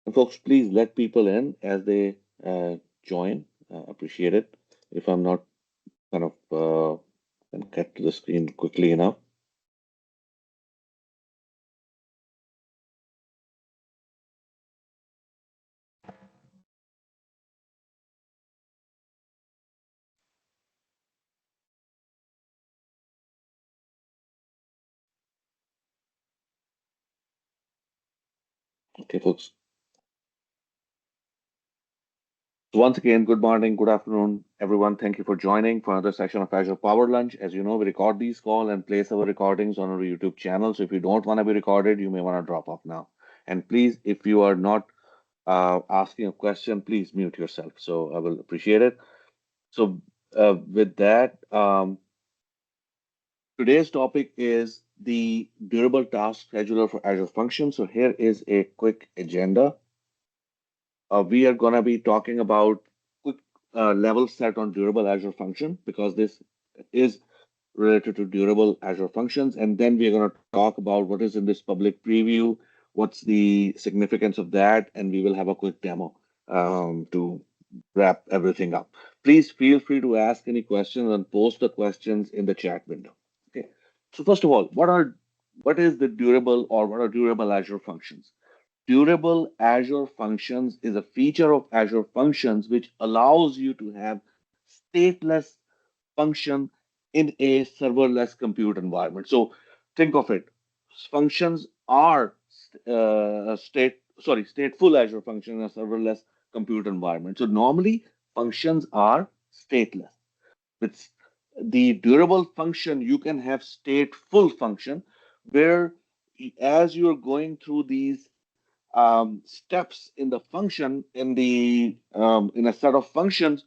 And folks, please let people in as they join. Appreciate it. If I'm not kind of can get to the screen quickly enough. Okay, folks. So once again, good morning, good afternoon, everyone. Thank you for joining for another session of Azure Power Lunch. As you know, we record these calls and place our recordings on our YouTube channel. So if you don't want to be recorded, you may want to drop off now. And please, if you are not asking a question, please mute yourself. So I will appreciate it. So with that, today's topic is the durable task scheduler for Azure Functions. So here is a quick agenda. We are going to be talking about quick level set on durable Azure function because this is related to durable Azure functions. And then we're going to talk about what is in this public preview, what's the significance of that, and we will have a quick demo to wrap everything up. Please feel free to ask any questions and post the questions in the chat window. Okay. So first of all, what is the durable or what are durable Azure functions? Durable Azure Functions is a feature of Azure Functions which allows you to have stateless function in a serverless compute environment. So think of it. Functions are stateful Azure function in a serverless compute environment. So normally functions are stateless. With the durable function, you can have stateful function where as you're going through these steps in the function in a set of functions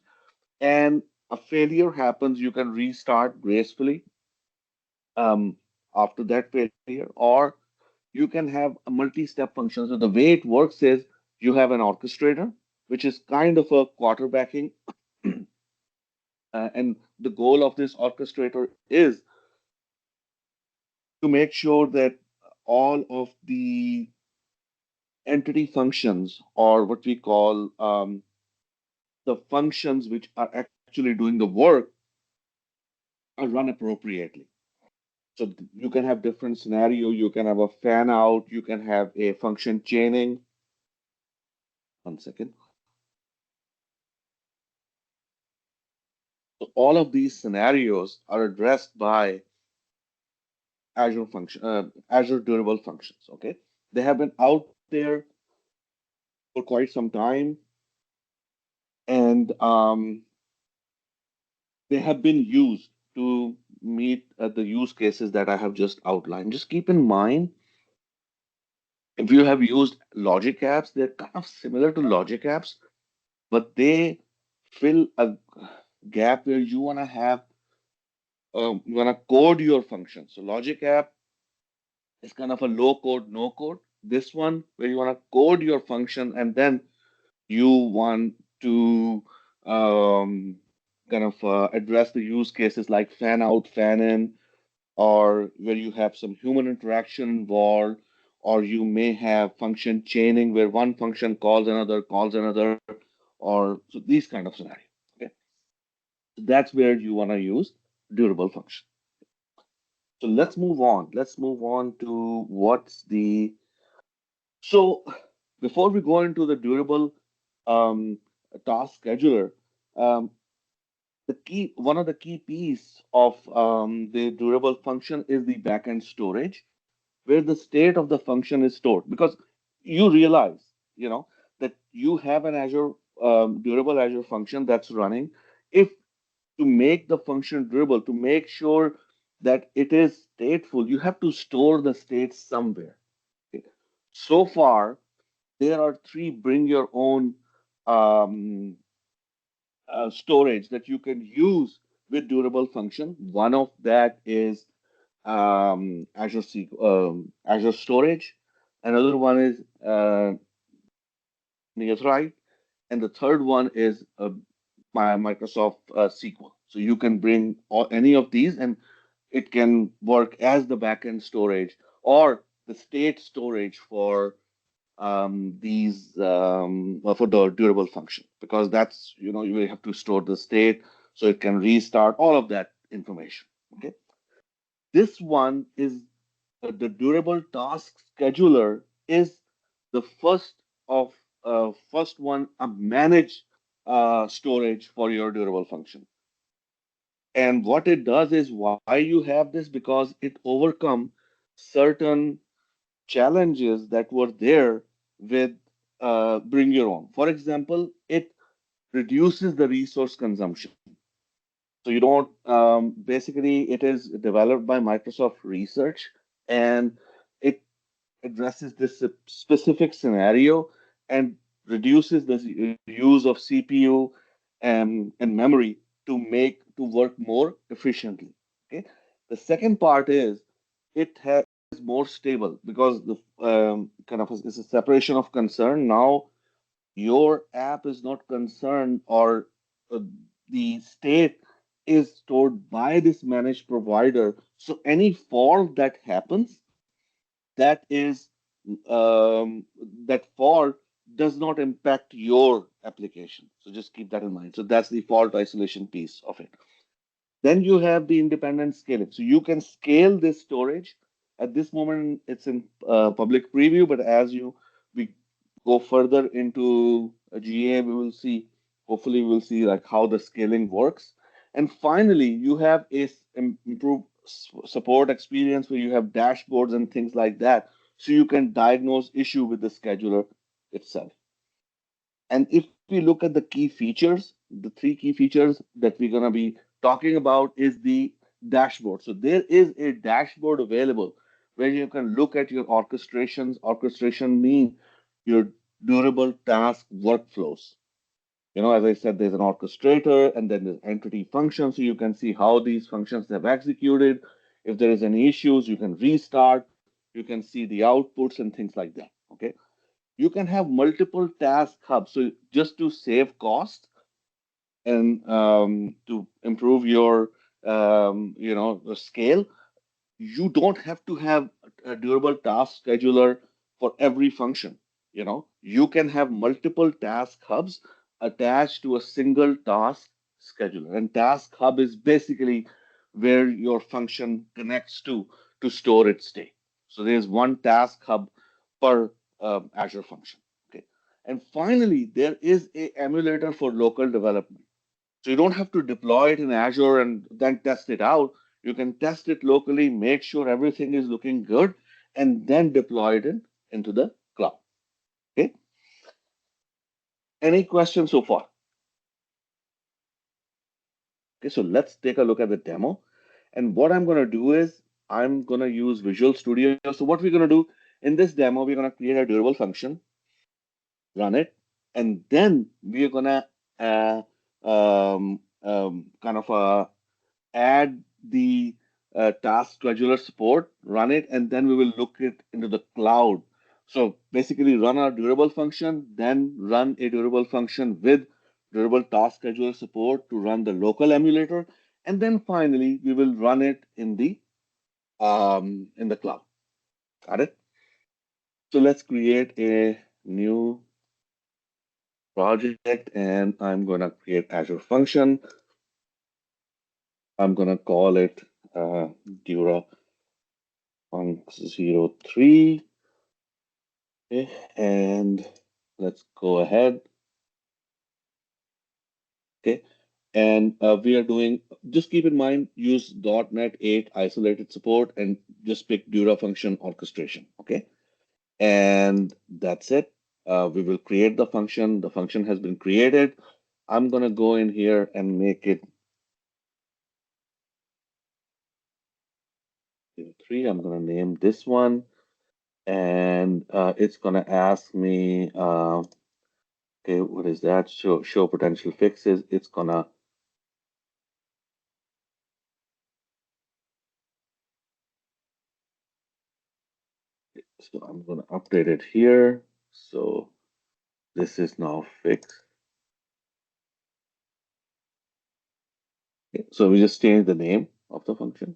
and a failure happens, you can restart gracefully um, after that failure, or you can have a multi-step function. So the way it works is you have an orchestrator, which is kind of a quarterbacking, and the goal of this orchestrator is to make sure that all of the entity functions, or what we call the functions which are actually doing the work, are run appropriately. So you can have different scenario. You can have a fan out. You can have a function chaining. One second. So all of these scenarios are addressed by Azure Durable Functions. Okay, they have been out there for quite some time, and they have been used to meet the use cases that I have just outlined. Just keep in mind, if you have used logic apps, they're kind of similar to logic apps, but they fill a gap where you want to have you want to code your function. So logic app is kind of a low code, no code. This one where you want to code your function and then you want to kind of address the use cases like fan out, fan in, or where you have some human interaction involved, or you may have function chaining where one function calls another, or so these kind of scenarios. Okay, so that's where you want to use durable function. So let's move on. Let's move on to what's the so before we go into the durable um, task scheduler, um, the key one of the key piece of the durable function is the backend storage, where the state of the function is stored. Because you realize, that you have an Azure durable Azure function that's running. If to make the function durable, to make sure that it is stateful, you have to store the state somewhere. Okay. So far, there are three bring your own um, storage that you can use with durable function. One of that is Azure Storage. Another one is Nearthrive, and the third one is my Microsoft SQL. So you can bring any of these, and it can work as the backend storage or the state storage for these for the durable function, because that's, you have to store the state so it can restart all of that information. Okay, this one is the durable task scheduler is the first one, a managed storage for your durable function. And what it does is, why you have this, because it overcome certain challenges that were there with bring your own. For example, it reduces the resource consumption. So you don't, basically, it is developed by Microsoft Research, and it addresses this specific scenario and reduces the use of CPU and memory to work more efficiently. Okay. The second part is, it has more stable, because the kind of is a separation of concern. Now your app is not concerned, or uh, the state is stored by this managed provider. So any fault that happens, that is that fault does not impact your application. So just keep that in mind. So that's the fault isolation piece of it. Then you have the independent scaling. So you can scale this storage. At this moment, it's in public preview, but as we go further into a GA, we will see, hopefully, we'll see like how the scaling works. And finally, you have improved support experience where you have dashboards and things like that. So you can diagnose issue with the scheduler itself. And if we look at the key features, the three key features that we're going to be talking about is the dashboard. So there is a dashboard available where you can look at your orchestrations. Orchestration mean your durable task workflows. As I said, there's an orchestrator and then there's entity functions. So you can see how these functions have executed. If there is any issues, you can restart. You can see the outputs and things like that. Okay, you can have multiple task hubs. So just to save cost and to improve your the scale, you don't have to have a durable task scheduler for every function. You can have multiple task hubs attached to a single task scheduler, and task hub is basically where your function connects to store its state. So there's one task hub per Azure function. Okay, and finally there is a emulator for local development. So you don't have to deploy it in Azure and then test it out. You can test it locally, make sure everything is looking good, and then deploy it into the cloud. Okay. Any questions so far? Okay, so let's take a look at the demo. And what I'm going to do is, I'm going to use Visual Studio. So what we're going to do in this demo, we're going to create a durable function, run it, and then we're going to kind of add the task scheduler support, run it, and then we will look it into the cloud. So basically, run our durable function, then run a durable function with durable task scheduler support to run the local emulator, and then finally we will run it in the cloud. Got it? So let's create a new project, and I'm gonna create Azure function. I'm gonna call it Dura Func03. Okay, and let's go ahead. Okay, and we are doing, just keep in mind, use .NET 8 isolated support and just pick Dura function orchestration. Okay, and that's it. We will create the function. The function has been created. I'm gonna go in here and make it 3. I'm gonna name this one, and it's gonna ask me, okay, what is that? Show potential fixes. It's gonna, so I'm gonna update it here. So this is now fixed. Okay, so we just change the name of the function.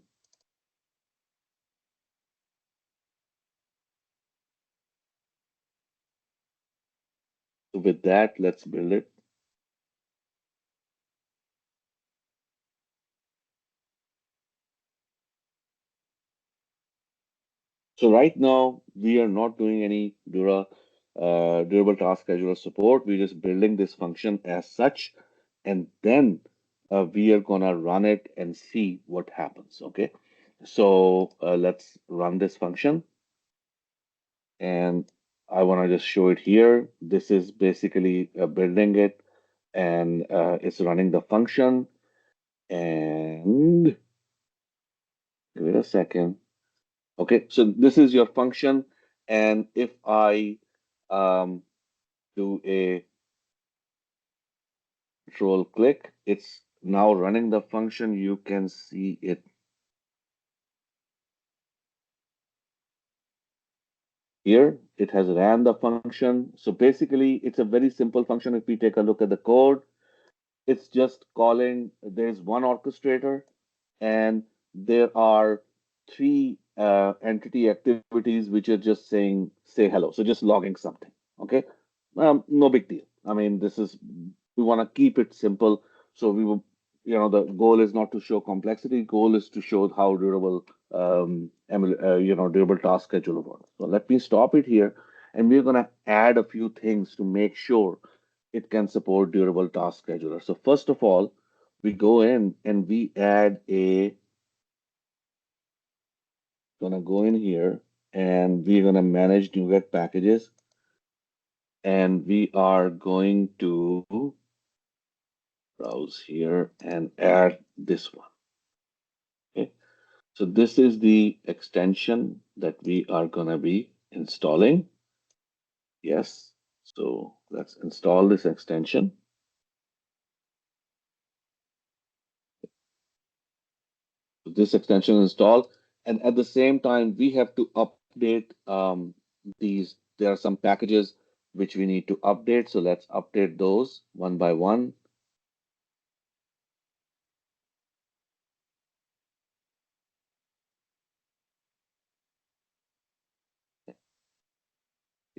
So with that, let's build it. So right now, we are not doing any durable task scheduler support. We're just building this function as such, and then we are gonna run it and see what happens. Okay. So let's run this function, and I want to just show it here. This is basically building it, and it's running the function. And give it a second. Okay, so this is your function, and if I um, do a control click, it's now running the function. You can see it here. It has ran the function. So basically, it's a very simple function. If we take a look at the code, it's just calling, there's one orchestrator, and there are three entity activities which are just saying, say hello. So just logging something. Okay. No big deal. I mean, this is, we want to keep it simple. So we will, the goal is not to show complexity. Goal is to show how durable, durable task scheduler works. So let me stop it here, and we're going to add a few things to make sure it can support durable task scheduler. So first of all, we go in and we add gonna go in here, and we're gonna manage NuGet packages, and we are going to browse here and add this one. Okay. So this is the extension that we are gonna be installing. Yes. So let's install this extension. This extension install, and at the same time we have to update these. There are some packages which we need to update, so let's update those one by one.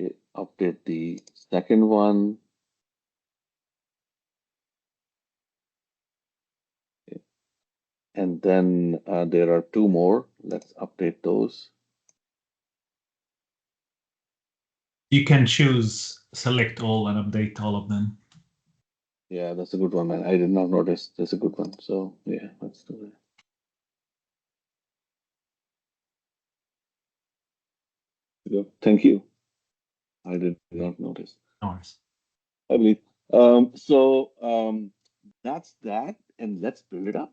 Okay, update the second one. Okay, and then there are two more. Let's update those. You can choose select all and update all of them. Yeah, that's a good one, man. I did not notice. That's a good one. So yeah, let's do that. Good. Thank you. I did not notice. Nice. I believe. So that's that, and let's build it up.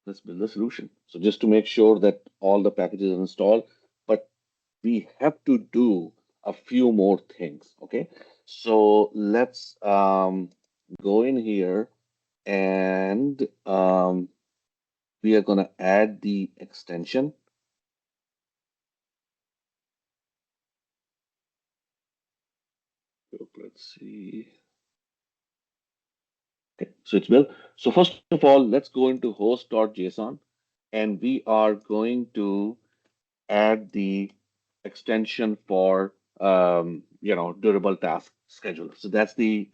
Let's build a solution. So just to make sure that all the packages are installed, but we have to do a few more things. Okay. So let's go in here, and we are going to add the extension. So let's see. Okay, so it's built. So first of all, let's go into host.json, and we are going to add the extension for durable task scheduler. So that's the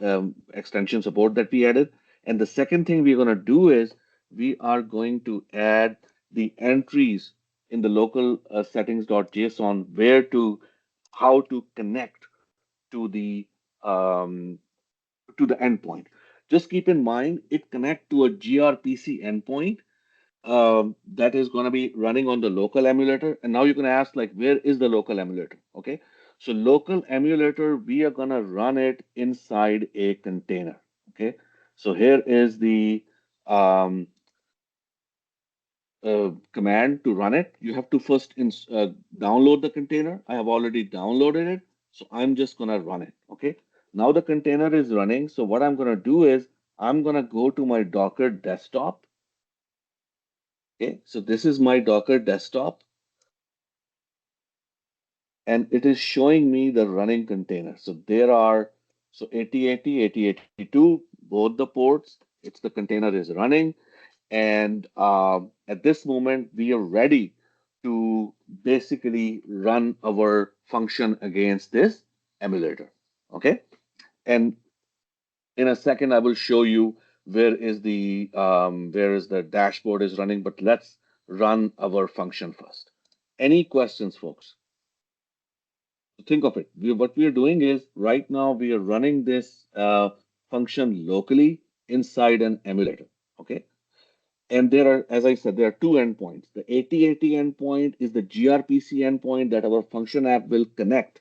extension support that we added. And the second thing we're going to do is we are going to add the entries in the local settings.json where to how to connect to um, the endpoint. Just keep in mind it connect to a gRPC endpoint that is going to be running on the local emulator. And now you can ask, like, where is the local emulator? Okay. So local emulator, we are going to run it inside a container. Okay. So here is the um, command to run it. You have to first download the container. I have already downloaded it. So I'm just going to run it. Okay. Now the container is running. So what I'm going to do is I'm going to go to my Docker desktop. Okay. So this is my Docker desktop, and it is showing me the running container. So there are, so 8080, 8082, both the ports, it's the container is running. And at this moment, we are ready to basically run our function against this emulator. Okay. And in a second, I will show you where is the dashboard is running, but let's run our function first. Any questions, folks? Think of it. What we are doing is right now we are running this function locally inside an emulator. Okay. And there are, as I said, there are two endpoints. The 8080 endpoint is the gRPC endpoint that our function app will connect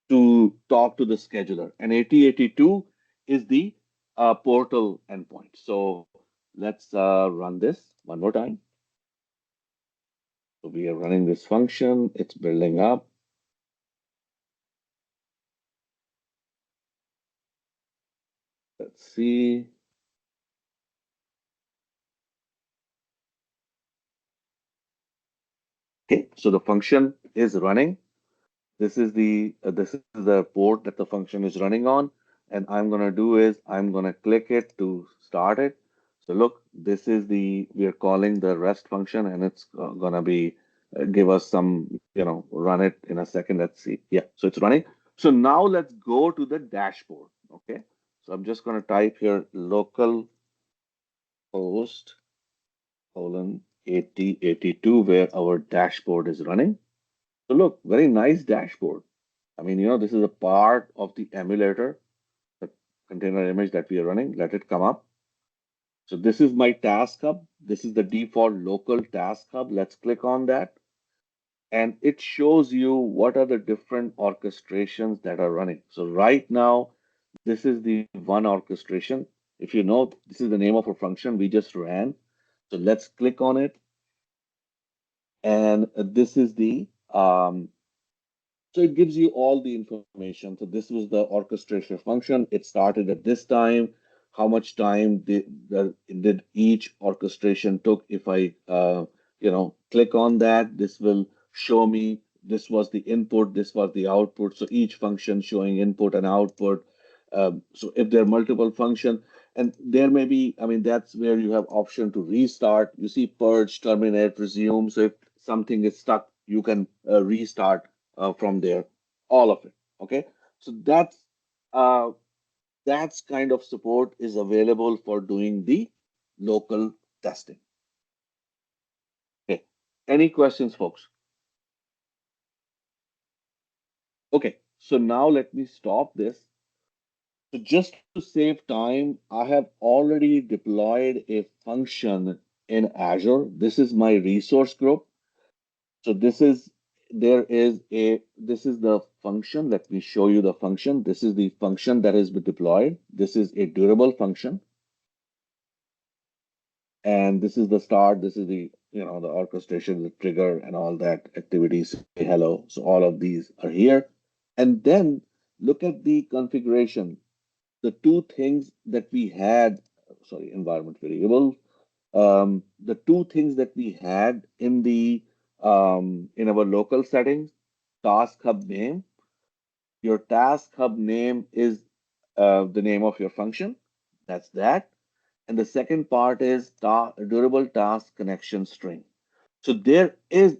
to talk to the scheduler. And 8082 is the portal endpoint. So let's run this one more time. So we are running this function. It's building up. Let's see. Okay, so the function is running. This is the port that the function is running on, and I'm gonna do is I'm gonna click it to start it. So look, this is the we are calling the REST function, and it's gonna be give us some, run it in a second. Let's see. Yeah, so it's running. So now let's go to the dashboard. Okay, so I'm just gonna type here local host colon 8082 where our dashboard is running. So look, very nice dashboard. I mean, this is a part of the emulator, the container image that we are running. Let it come up. So this is my task hub. This is the default local task hub. Let's click on that. And it shows you what are the different orchestrations that are running. So right now, this is the one orchestration. If you know, this is the name of a function we just ran. So let's click on it. And this is the so it gives you all the information. So this was the orchestration function. It started at this time. How much time did each orchestration took? If I click on that, this will show me this was the input, this was the output. So each function showing input and output. So if there are multiple function, and there may be, I mean, that's where you have option to restart. You see purge, terminate, resume. So if something is stuck, you can restart from there, all of it. Okay, so uh, that's kind of support is available for doing the local testing. Okay, any questions, folks? Okay, so now let me stop this. So just to save time, I have already deployed a function in Azure. This is my resource group. So this is the function. Let me show you the function. This is the function that has been deployed. This is a durable function. And this is the start. This is the orchestration, the trigger, and all that activities. Say hello. So all of these are here. And then look at the configuration. The two things that we had, sorry, environment variable. The two things that we had in our local settings, task hub name. Your task hub name is the name of your function. That's that. And the second part is durable task connection string. So there is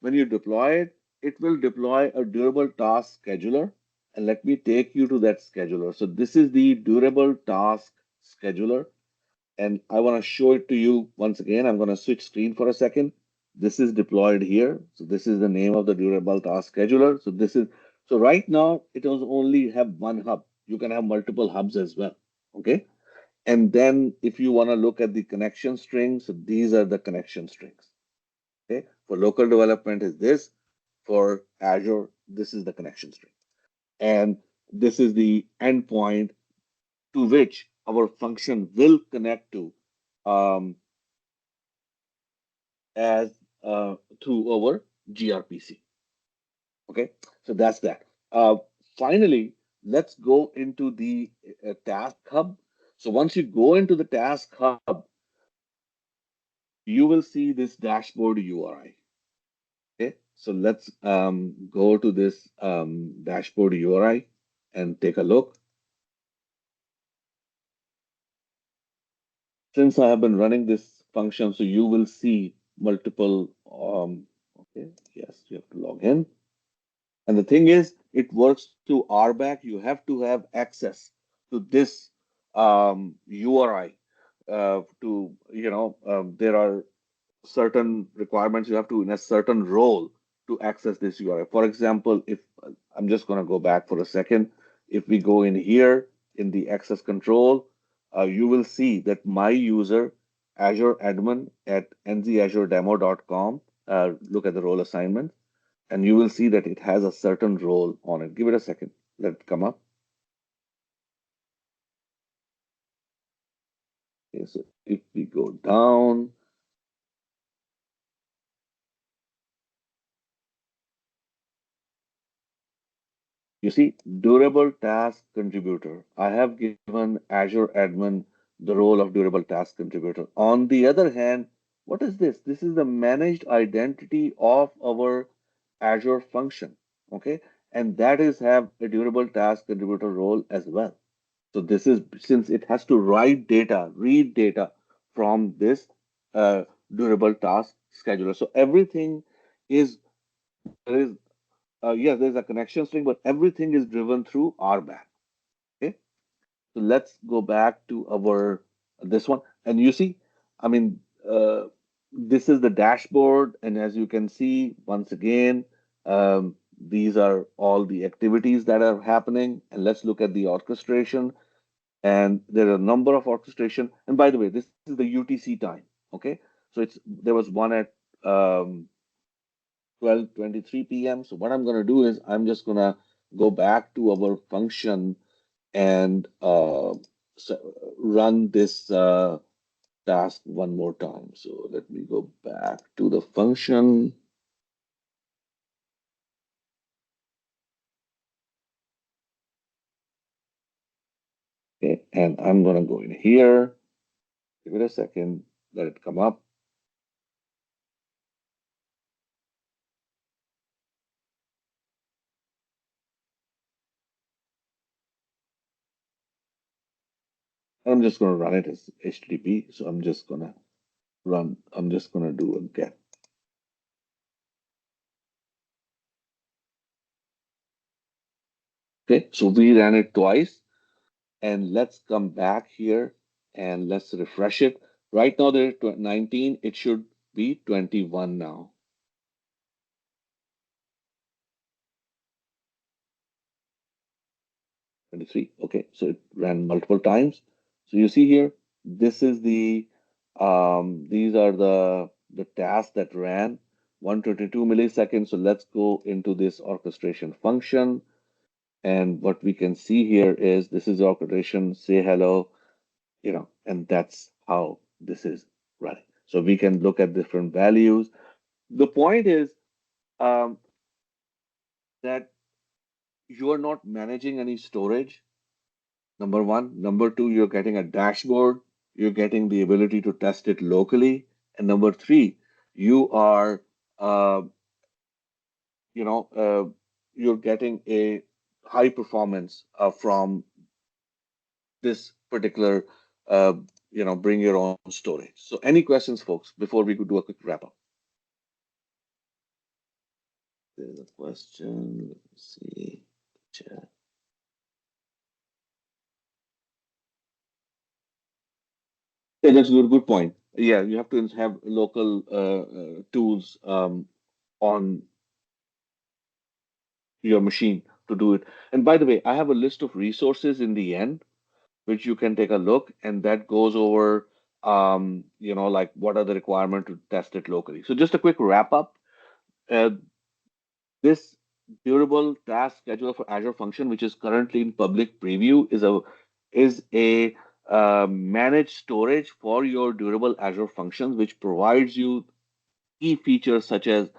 when you deploy it, it will deploy a durable task scheduler. And let me take you to that scheduler. So this is the durable task scheduler. And I want to show it to you once again. I'm going to switch screen for a second. This is deployed here. So this is the name of the durable task scheduler. So right now it does only have one hub. You can have multiple hubs as well. Okay. And then if you want to look at the connection strings, so these are the connection strings. Okay. For local development is this. For Azure, this is the connection string. And this is the endpoint to which our function will connect um, as through our gRPC. Okay, so that's that. Finally, let's go into the task hub. So once you go into the task hub, you will see this dashboard URI. Okay, so let's go to this dashboard URI and take a look. Since I have been running this function, so you will see multiple. Okay, yes, you have to log in. And the thing is, it works through RBAC. You have to have access to this URI to, there are certain requirements you have to in a certain role to access this URI. For example, if I'm just going to go back for a second, if we go in here in the access control, you will see that my user Azure admin at nzazuredemo.com, look at the role assignment, and you will see that it has a certain role on it. Give it a second. Let it come up. Okay, so if we go down, you see, durable task contributor. I have given Azure admin the role of durable task contributor. On the other hand, what is this? This is the managed identity of our Azure function. Okay. And that is have a durable task contributor role as well. So this is since it has to write data, read data from this uh, durable task scheduler. So everything is there is yes, there's a connection string, but everything is driven through RBAC. Okay, so let's go back to our this one, and you see, I mean, this is the dashboard, and as you can see, once again, these are all the activities that are happening, and let's look at the orchestration. And there are a number of orchestration. And by the way, this is the UTC time. Okay, so it's there was one at 12:23 p.m. So what I'm going to do is I'm just going to go back to our function and run this task one more time. So let me go back to the function. Okay, and I'm going to go in here. Give it a second. Let it come up. I'm just going to run it as HTTP. So I'm just going to do a get. Okay, so we ran it twice. And let's come back here and let's refresh it. Right now there's 19, it should be 21 now. 23. Okay, so it ran multiple times. So you see here, this is these are the tasks that ran 122 milliseconds. So let's go into this orchestration function. And what we can see here is this is orchestration, say hello, and that's how this is running. So we can look at different values. The point is um, that you are not managing any storage. Number one. Number two, you're getting a dashboard. You're getting the ability to test it locally. And number three, you are, uh, you know, you're getting a high performance from this particular, uh, bring your own storage. So, any questions, folks, before we could do a quick wrap up? There's a question. Let me see. Chat. Yeah, that's a good point. Yeah, you have to have local tools on your machine to do it. And by the way, I have a list of resources in the end, which you can take a look, and that goes over, like what are the requirements to test it locally. So just a quick wrap up. Uh, this durable task scheduler for Azure Function, which is currently in public preview, is a managed storage for your durable Azure functions, which provides you key features such as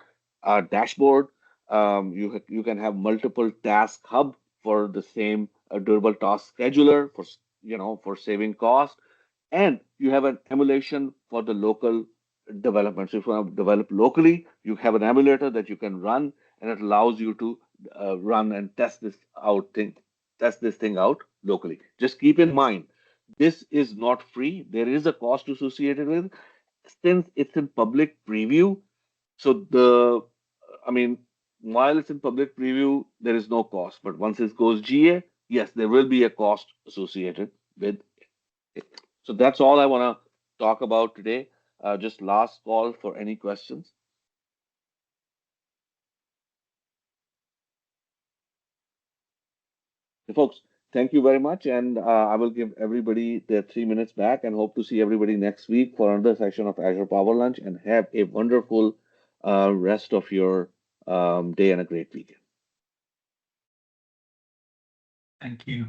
a dashboard. You can have multiple task hub for the same durable task scheduler for saving cost, and you have an emulation for the local development. So if you want to develop locally, you have an emulator that you can run, and it allows you to run and test this thing out locally. Just keep in mind, this is not free. There is a cost associated with, since it's in public preview. So I mean, while it's in public preview, there is no cost. But once it goes GA, yes, there will be a cost associated with it. So that's all I want to talk about today. Just last call for any questions. So folks, thank you very much. And I will give everybody their 3 minutes back and hope to see everybody next week for another session of Azure Power Lunch and have a wonderful rest of your day and a great weekend. Thank you.